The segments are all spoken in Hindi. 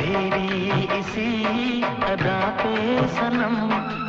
तेरी इसी अदा पे सनम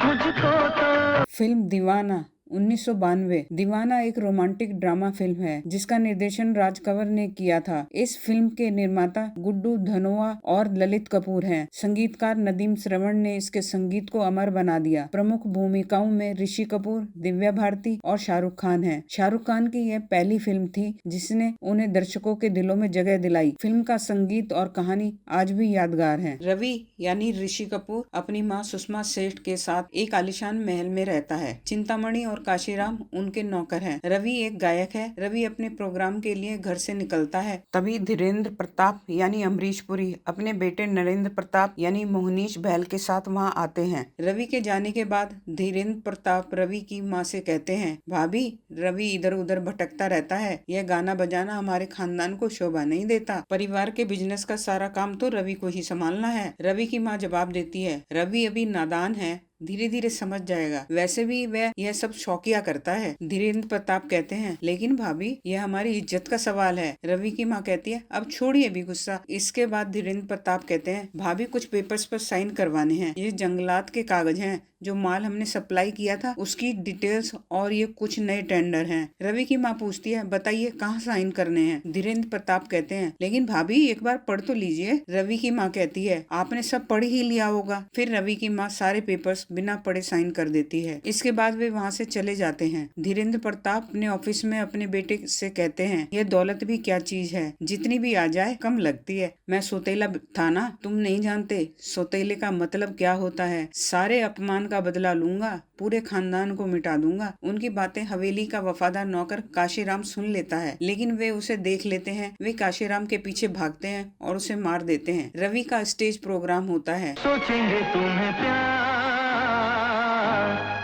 मुझको तो। फिल्म दीवाना 1992। दीवाना एक रोमांटिक ड्रामा फिल्म है जिसका निर्देशन राज कंवर ने किया था। इस फिल्म के निर्माता गुड्डू धनोआ और ललित कपूर हैं। संगीतकार नदीम श्रवण ने इसके संगीत को अमर बना दिया। प्रमुख भूमिकाओं में ऋषि कपूर, दिव्या भारती और शाहरुख खान हैं। शाहरुख खान की यह पहली फिल्म थी जिसने उन्हें दर्शकों के दिलों में जगह दिलाई। फिल्म का संगीत और कहानी आज भी यादगार है। रवि यानी ऋषि कपूर अपनी माँ सुषमा सेठ के साथ एक आलीशान महल में रहता है। चिंतामणि और काशीराम उनके नौकर हैं। रवि एक गायक है। रवि अपने प्रोग्राम के लिए घर से निकलता है। तभी धीरेन्द्र प्रताप यानी अमरीश पुरी अपने बेटे नरेंद्र प्रताप यानी मोहनीश बहल के साथ वहां आते हैं। रवि के जाने के बाद धीरेन्द्र प्रताप रवि की माँ से कहते हैं, भाभी रवि इधर उधर भटकता रहता है, यह गाना बजाना हमारे खानदान को शोभा नहीं देता। परिवार के बिजनेस का सारा काम तो रवि को ही संभालना है। रवि की माँ जवाब देती है, रवि अभी नादान है, धीरे धीरे समझ जाएगा। वैसे भी वह यह सब शौकिया करता है। धीरेन्द्र प्रताप कहते हैं, लेकिन भाभी यह हमारी इज्जत का सवाल है। रवि की माँ कहती है, अब छोड़िए भी गुस्सा। इसके बाद धीरेन्द्र प्रताप कहते हैं, भाभी कुछ पेपर्स पर साइन करवाने हैं। ये जंगलात के कागज हैं, जो माल हमने सप्लाई किया था उसकी डिटेल्स, और ये कुछ नए टेंडर हैं। रवि की माँ पूछती है, बताइए कहाँ साइन करने हैं। धीरेन्द्र प्रताप कहते हैं, लेकिन भाभी एक बार पढ़ तो लीजिए। रवि की माँ कहती है, आपने सब पढ़ ही लिया होगा। फिर रवि की माँ सारे पेपर्स बिना पढ़े साइन कर देती है। इसके बाद वे वहाँ से चले जाते हैं। धीरेन्द्र प्रताप अपने ऑफिस में अपने बेटे से कहते हैं, यह दौलत भी क्या चीज है, जितनी भी आ जाए कम लगती है। मैं सौतेला था ना, तुम नहीं जानते सौतेले का मतलब क्या होता है। सारे अपमान का बदला लूंगा, पूरे खानदान को मिटा दूंगा। उनकी बातें हवेली का वफादार नौकर काशीराम सुन लेता है, लेकिन वे उसे देख लेते हैं। वे काशीराम के पीछे भागते हैं और उसे मार देते हैं। रवि का स्टेज प्रोग्राम होता है। सोचेंगे तुम्हें प्यार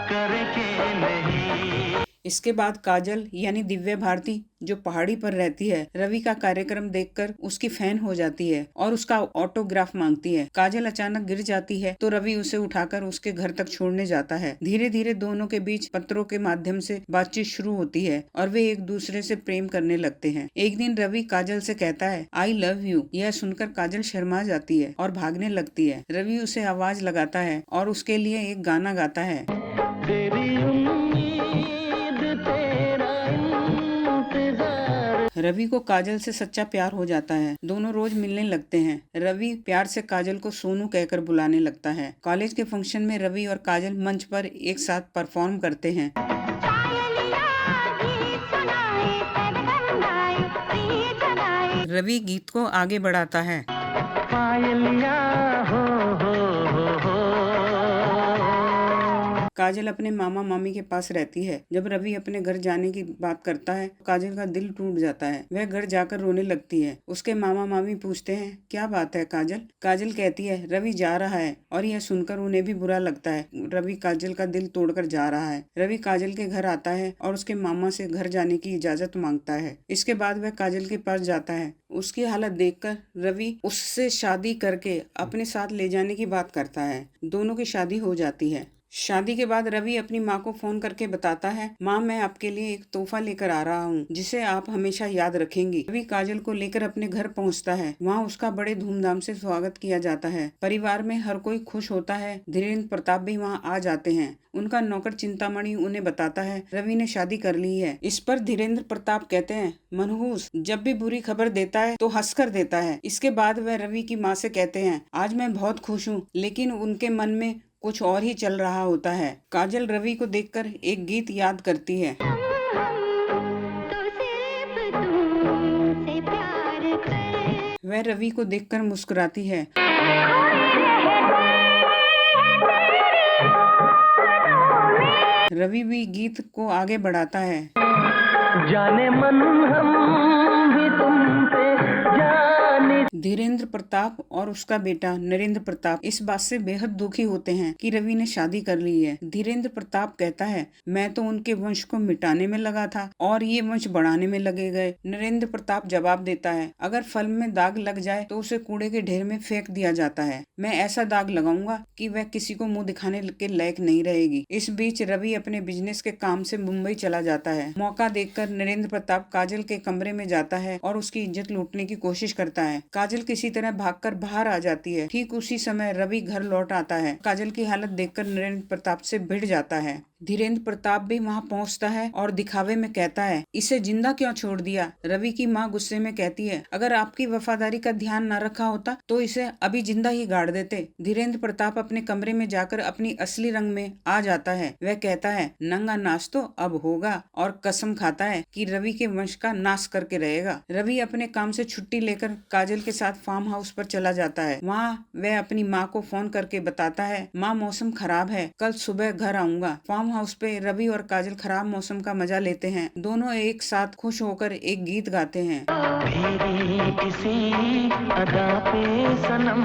करके नहीं। इसके बाद काजल यानी दिव्या भारती जो पहाड़ी पर रहती है, रवि का कार्यक्रम देखकर उसकी फैन हो जाती है और उसका ऑटोग्राफ मांगती है। काजल अचानक गिर जाती है तो रवि उसे उठाकर उसके घर तक छोड़ने जाता है। धीरे धीरे दोनों के बीच पत्रों के माध्यम से बातचीत शुरू होती है और वे एक दूसरे से प्रेम करने लगते हैं। एक दिन रवि काजल से कहता है, आई लव यू। यह सुनकर काजल शर्मा जाती है और भागने लगती है। रवि उसे आवाज लगाता है और उसके लिए एक गाना गाता है। रवि को काजल से सच्चा प्यार हो जाता है। दोनों रोज मिलने लगते हैं। रवि प्यार से काजल को सोनू कहकर बुलाने लगता है। कॉलेज के फंक्शन में रवि और काजल मंच पर एक साथ परफॉर्म करते हैं। रवि गीत को आगे बढ़ाता है। काजल अपने मामा मामी के पास रहती है। जब रवि अपने घर जाने की बात करता है, काजल का दिल टूट जाता है। वह घर जाकर रोने लगती है। उसके मामा मामी पूछते हैं, क्या बात है काजल? काजल कहती है, रवि जा रहा है। और यह सुनकर उन्हें भी बुरा लगता है। रवि काजल का दिल तोड़कर जा रहा है। रवि काजल के घर आता है और उसके मामा से घर जाने की इजाजत मांगता है। इसके बाद वह काजल के पास जाता है। उसकी हालत देखकर रवि उससे शादी करके अपने साथ ले जाने की बात करता है। दोनों की शादी हो जाती है। शादी के बाद रवि अपनी माँ को फोन करके बताता है, माँ मैं आपके लिए एक तोहफा लेकर आ रहा हूँ जिसे आप हमेशा याद रखेंगी। रवि काजल को लेकर अपने घर पहुँचता है। वहाँ उसका बड़े धूमधाम से स्वागत किया जाता है। परिवार में हर कोई खुश होता है। धीरेन्द्र प्रताप भी वहाँ आ जाते हैं। उनका नौकर चिंतामणि उन्हें बताता है, रवि ने शादी कर ली है। इस पर धीरेन्द्र प्रताप कहते हैं, मनहूस जब भी बुरी खबर देता है तो हंस कर देता है। इसके बाद वह रवि की माँ से कहते हैं, आज मैं बहुत खुश हूँ, लेकिन उनके मन में कुछ और ही चल रहा होता है। काजल रवि को देखकर एक गीत याद करती है। वह रवि को देखकर मुस्कुराती है। रवि भी गीत को आगे बढ़ाता है। जाने मन हम भी तुम पे जाने। धीरेन्द्र प्रताप और उसका बेटा नरेंद्र प्रताप इस बात से बेहद दुखी होते हैं कि रवि ने शादी कर ली है। धीरेन्द्र प्रताप कहता है, मैं तो उनके वंश को मिटाने में लगा था और ये वंश बढ़ाने में लगे गए। नरेंद्र प्रताप जवाब देता है, अगर फल में दाग लग जाए तो उसे कूड़े के ढेर में फेंक दिया जाता है। मैं ऐसा दाग लगाऊंगा कि वह किसी को मुंह दिखाने के लायक नहीं रहेगी। इस बीच रवि अपने बिजनेस के काम से मुंबई चला जाता है। मौका देखकर नरेंद्र प्रताप काजल के कमरे में जाता है और उसकी इज्जत लूटने की कोशिश करता है। काजल काजल किसी तरह भागकर बाहर आ जाती है। ठीक उसी समय रवि घर लौट आता है। काजल की हालत देखकर नरेंद्र प्रताप से भिड़ जाता है। धीरेन्द्र प्रताप भी वहाँ पहुँचता है और दिखावे में कहता है, इसे जिंदा क्यों छोड़ दिया? रवि की माँ गुस्से में कहती है, अगर आपकी वफादारी का ध्यान न रखा होता तो इसे अभी जिंदा ही गाड़ देते। धीरेन्द्र प्रताप अपने कमरे में जाकर अपनी असली रंग में आ जाता है। वह कहता है, नंगा नाच तो अब होगा, और कसम खाता है कि रवि के वंश का नाश करके रहेगा। रवि अपने काम से छुट्टी लेकर काजल के साथ फार्म हाउस पर चला जाता है। वहाँ वह अपनी माँ को फोन करके बताता है, माँ मौसम खराब है, कल सुबह घर आऊंगा। फार्म हाउस पे रवि और काजल खराब मौसम का मजा लेते हैं। दोनों एक साथ खुश होकर एक गीत गाते हैं। तेरी इसी अदा पे सनम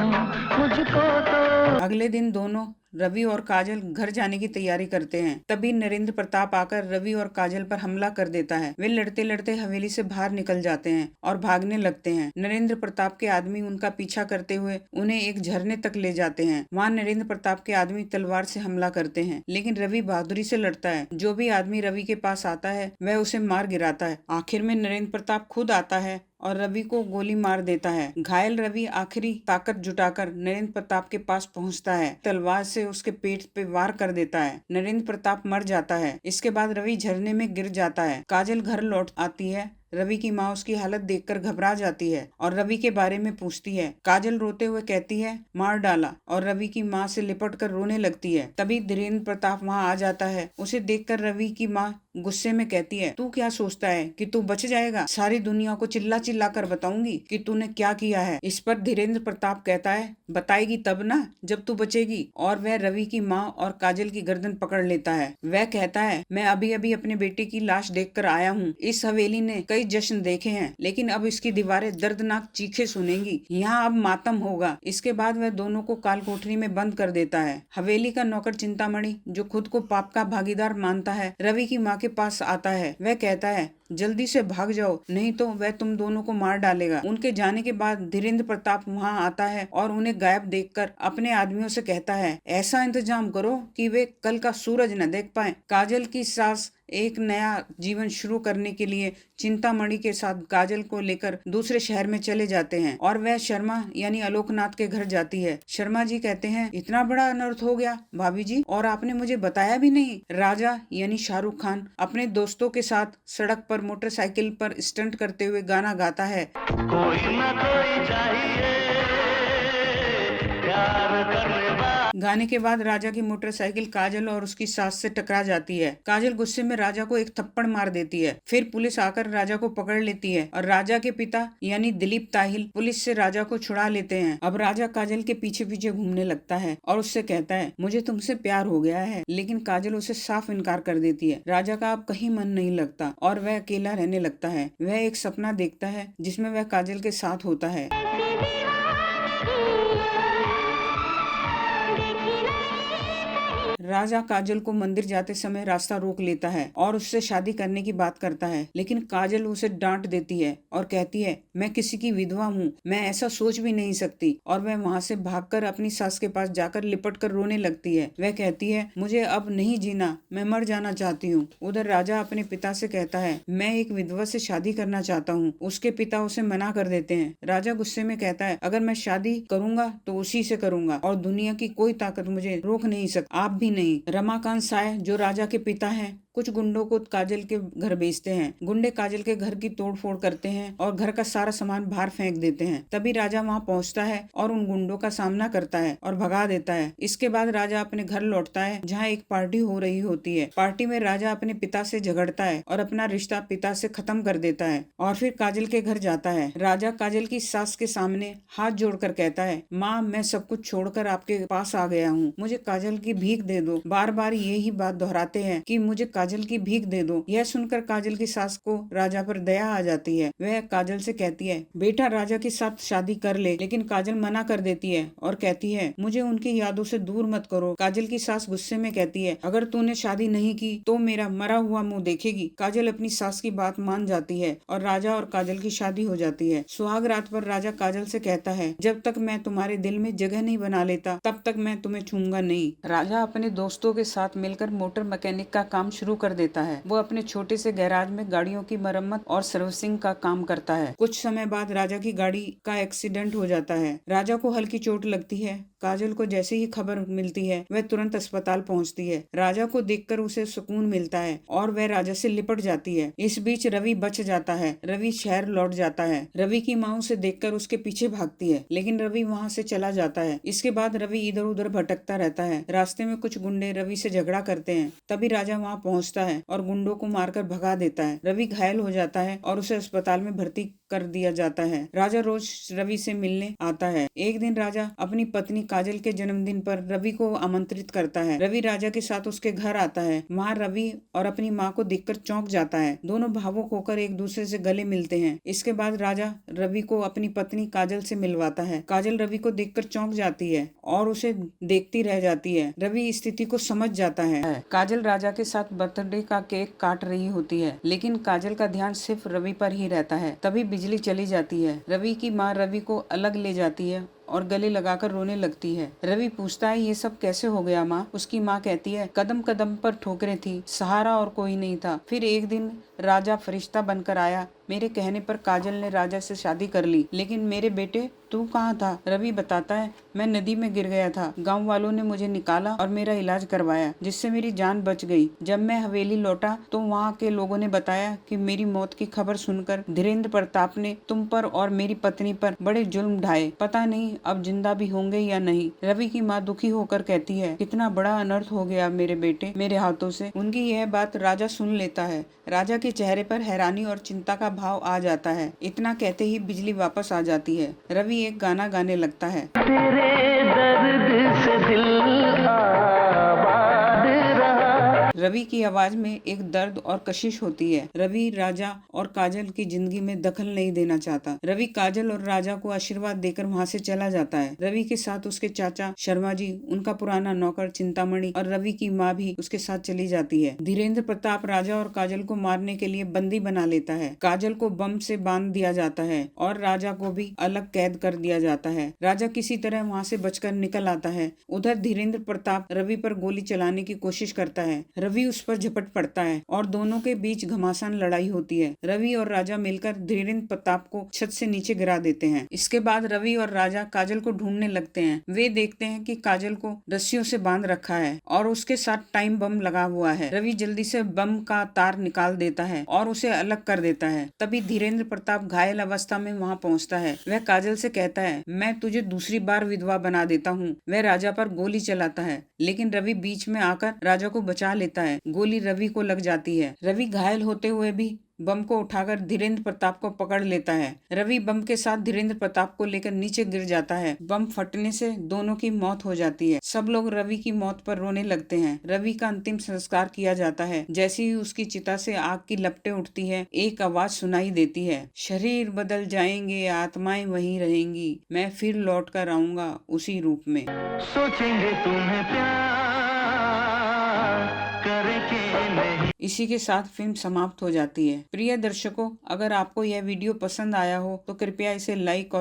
मुझको तो। अगले दिन दोनों रवि और काजल घर जाने की तैयारी करते हैं। तभी नरेंद्र प्रताप आकर रवि और काजल पर हमला कर देता है। वे लड़ते लड़ते हवेली से बाहर निकल जाते हैं और भागने लगते हैं। नरेंद्र प्रताप के आदमी उनका पीछा करते हुए उन्हें एक झरने तक ले जाते हैं। वहाँ नरेंद्र प्रताप के आदमी तलवार से हमला करते हैं, लेकिन रवि बहादुरी से लड़ता है। जो भी आदमी रवि के पास आता है वह उसे मार गिराता है। आखिर में नरेंद्र प्रताप खुद आता है और रवि को गोली मार देता है। घायल रवि आखिरी ताकत जुटाकर नरेंद्र प्रताप के पास पहुंचता है। तलवार से उसके पेट पे वार कर देता है। नरेंद्र प्रताप मर जाता है। इसके बाद रवि झरने में गिर जाता है। काजल घर लौट आती है। रवि की माँ उसकी हालत देखकर घबरा जाती है और रवि के बारे में पूछती है। काजल रोते हुए कहती है, मार डाला, और रवि की माँ से लिपट कर रोने लगती है। तभी धीरेन्द्र प्रताप वहाँ आ जाता है। उसे देखकर रवि की माँ गुस्से में कहती है, तू क्या सोचता है कि तू बच जाएगा? सारी दुनिया को चिल्ला चिल्ला कर बताऊंगी कि तूने क्या किया है। इस पर धीरेन्द्र प्रताप कहता है, बताएगी तब ना जब तू बचेगी। और वह रवि की माँ और काजल की गर्दन पकड़ लेता है। वह कहता है, मैं अभी अभी अपने बेटे की लाश देखकर आया हूँ। इस हवेली ने कई जश्न देखे हैं, लेकिन अब इसकी दीवारें दर्दनाक चीखे सुनेंगी। यहाँ अब मातम होगा। इसके बाद वह दोनों को काल कोठरी में बंद कर देता है। हवेली का नौकर चिंतामणि, जो खुद को पाप का भागीदार मानता है, रवि की माँ के पास आता है। वह कहता है, जल्दी से भाग जाओ, नहीं तो वह तुम दोनों को मार डालेगा। उनके जाने के बाद धीरेन्द्र प्रताप वहाँ आता है और उन्हें गायब देखकर अपने आदमियों से कहता है, ऐसा इंतजाम करो कि वे कल का सूरज न देख पाए। काजल की सास एक नया जीवन शुरू करने के लिए चिंतामणि के साथ काजल को लेकर दूसरे शहर में चले जाते हैं और वह शर्मा यानी आलोकनाथ के घर जाती है। शर्मा जी कहते हैं, इतना बड़ा अनर्थ हो गया भाभी जी, और आपने मुझे बताया भी नहीं। राजा यानी शाहरुख खान अपने दोस्तों के साथ सड़क पर मोटरसाइकिल पर स्टंट करते हुए गाना गाता है, कोई ना कोई चाहिए प्यार करने वाला। गाने के बाद राजा की मोटरसाइकिल काजल और उसकी सास से टकरा जाती है। काजल गुस्से में राजा को एक थप्पड़ मार देती है। फिर पुलिस आकर राजा को पकड़ लेती है और राजा के पिता यानी दिलीप ताहिल पुलिस से राजा को छुड़ा लेते हैं। अब राजा काजल के पीछे पीछे घूमने लगता है और उससे कहता है, मुझे तुमसे प्यार हो गया है। लेकिन काजल उसे साफ इनकार कर देती है। राजा का अब कहीं मन नहीं लगता और वह अकेला रहने लगता है। वह एक सपना देखता है जिसमें वह काजल के साथ होता है। राजा काजल को मंदिर जाते समय रास्ता रोक लेता है और उससे शादी करने की बात करता है, लेकिन काजल उसे डांट देती है और कहती है, मैं किसी की विधवा हूँ, मैं ऐसा सोच भी नहीं सकती। और वह वहाँ से भागकर अपनी सास के पास जाकर लिपट कर रोने लगती है। वह कहती है, मुझे अब नहीं जीना, मैं मर जाना चाहती हूँ। उधर राजा अपने पिता से कहता है, मैं एक विधवा से शादी करना चाहता हूँ। उसके पिता उसे मना कर देते हैं। राजा गुस्से में कहता है, अगर मैं शादी करूंगा तो उसी से करूंगा और दुनिया की कोई ताकत मुझे रोक नहीं सकती, आप भी नहीं। रमाकांत साय, जो राजा के पिता हैं, कुछ गुंडों को काजल के घर भेजते हैं। गुंडे काजल के घर की तोड़फोड़ करते हैं और घर का सारा सामान बाहर फेंक देते हैं। तभी राजा वहां पहुंचता है और उन गुंडों का सामना करता है और भगा देता है। इसके बाद राजा अपने घर लौटता है, जहां एक पार्टी हो रही होती है। पार्टी में राजा अपने पिता से झगड़ता है और अपना रिश्ता पिता से खत्म कर देता है और फिर काजल के घर जाता है। राजा काजल की सास के सामने हाथ जोड़कर कहता है, माँ, मैं सब कुछ छोड़कर आपके पास आ गया हूँ, मुझे काजल की भीख दे दो। बार बार यही बात दोहराते हैं कि मुझे काजल की भीख दे दो। यह सुनकर काजल की सास को राजा पर दया आ जाती है। वह काजल से कहती है, बेटा राजा के साथ शादी कर ले। लेकिन काजल मना कर देती है और कहती है, मुझे उनकी यादों से दूर मत करो। काजल की सास गुस्से में कहती है, अगर तूने शादी नहीं की तो मेरा मरा हुआ मुंह देखेगी। काजल अपनी सास की बात मान जाती है और राजा और काजल की शादी हो जाती है। सुहाग रात पर राजा काजल से कहता है, जब तक मैं तुम्हारे दिल में जगह नहीं बना लेता तब तक मैं तुम्हें छूंगा नहीं। राजा अपने दोस्तों के साथ मिलकर मोटर मैकेनिक का काम शुरू कर देता है। वो अपने छोटे से गैराज में गाड़ियों की मरम्मत और सर्विसिंग का काम करता है। कुछ समय बाद राजा की गाड़ी का एक्सीडेंट हो जाता है। राजा को हल्की चोट लगती है। काजल को जैसे ही खबर मिलती है वह तुरंत अस्पताल पहुंचती है। राजा को देखकर उसे सुकून मिलता है और वह राजा से लिपट जाती है। इस बीच रवि बच जाता है। रवि शहर लौट जाता है। रवि की माँ उसे देखकर उसके पीछे भागती है, लेकिन रवि वहाँ से चला जाता है। इसके बाद रवि इधर उधर भटकता रहता है। रास्ते में कुछ गुंडे रवि से झगड़ा करते हैं। तभी राजा वहाँ पहुँचता है और गुंडों को मारकर भगा देता है। रवि घायल हो जाता है और उसे अस्पताल में भर्ती कर दिया जाता है। राजा रोज रवि से मिलने आता है। एक दिन राजा अपनी पत्नी काजल के जन्मदिन पर रवि को आमंत्रित करता है। रवि राजा के साथ उसके घर आता है। वहाँ रवि और अपनी माँ को देखकर चौंक जाता है। दोनों भावुक होकर एक दूसरे से गले मिलते हैं। इसके बाद राजा रवि को अपनी पत्नी काजल से मिलवाता है। काजल रवि को देखकर चौंक जाती है और उसे देखती रह जाती है। रवि स्थिति को समझ जाता है। काजल राजा के साथ बर्थडे का केक काट रही होती है, लेकिन काजल का ध्यान सिर्फ रवि पर ही रहता है। तभी बिजली चली जाती है। रवि की माँ रवि को अलग ले जाती है और गले लगाकर रोने लगती है। रवि पूछता है ये सब कैसे हो गया माँ? उसकी माँ कहती है कदम कदम पर ठोकरें थी, सहारा और कोई नहीं था। फिर एक दिन राजा फरिश्ता बनकर आया। मेरे कहने पर काजल ने राजा से शादी कर ली, लेकिन मेरे बेटे तू कहाँ था? रवि बताता है मैं नदी में गिर गया था। गांव वालों ने मुझे निकाला और मेरा इलाज करवाया, जिससे मेरी जान बच गई। जब मैं हवेली लौटा तो वहाँ के लोगों ने बताया कि मेरी मौत की खबर सुनकर धीरेन्द्र प्रताप ने तुम पर और मेरी पत्नी पर बड़े जुल्म ढाए। पता नहीं अब जिंदा भी होंगे या नहीं। रवि की माँ दुखी होकर कहती है कितना बड़ा अनर्थ हो गया मेरे बेटे मेरे हाथों से। उनकी यह बात राजा सुन लेता है। राजा के चेहरे पर हैरानी और चिंता का भाव आ जाता है। इतना कहते ही बिजली वापस आ जाती है। रवि एक गाना गाने लगता है। तेरे दर्द से दिल आबाद रहा। रवि की आवाज में एक दर्द और कशिश होती है। रवि राजा और काजल की जिंदगी में दखल नहीं देना चाहता। रवि काजल और राजा को आशीर्वाद देकर वहाँ से चला जाता है। रवि के साथ उसके चाचा शर्मा जी, उनका पुराना नौकर चिंतामणि और रवि की माँ भी उसके साथ चली जाती है। धीरेन्द्र प्रताप राजा और काजल को मारने के लिए बंदी बना लेता है। काजल को बम से बांध दिया जाता है और राजा को भी अलग कैद कर दिया जाता है। राजा किसी तरह वहाँ से बचकर निकल आता है। उधर धीरेन्द्र प्रताप रवि पर गोली चलाने की कोशिश करता है। रवि उस पर झपट पड़ता है और दोनों के बीच घमासान लड़ाई होती है। रवि और राजा मिलकर धीरेन्द्र प्रताप को छत से नीचे गिरा देते हैं। इसके बाद रवि और राजा काजल को ढूंढने लगते हैं। वे देखते हैं कि काजल को रस्सियों से बांध रखा है और उसके साथ टाइम बम लगा हुआ है। रवि जल्दी से बम का तार निकाल देता है और उसे अलग कर देता है। तभी धीरेन्द्र प्रताप घायल अवस्था में वहाँ पहुँचता है। वह काजल से कहता है मैं तुझे दूसरी बार विधवा बना देता हूँ। वह राजा पर गोली चलाता है, लेकिन रवि बीच में आकर राजा को बचा लेता है। गोली रवि को लग जाती है। रवि घायल होते हुए भी बम को उठाकर धीरेन्द्र प्रताप को पकड़ लेता है। रवि बम के साथ धीरेन्द्र प्रताप को लेकर नीचे गिर जाता है। बम फटने से दोनों की मौत हो जाती है। सब लोग रवि की मौत पर रोने लगते हैं। रवि का अंतिम संस्कार किया जाता है। जैसे ही उसकी चिता से आग की लपटें उठती है, एक आवाज सुनाई देती है, शरीर बदल जाएंगे, आत्माएं वहीं रहेंगी, मैं फिर लौट कर आऊंगा उसी रूप में। सोचेंगे तुम्हें प्यार करके नहीं। इसी के साथ फिल्म समाप्त हो जाती है। प्रिय दर्शकों, अगर आपको यह वीडियो पसंद आया हो तो कृपया इसे लाइक और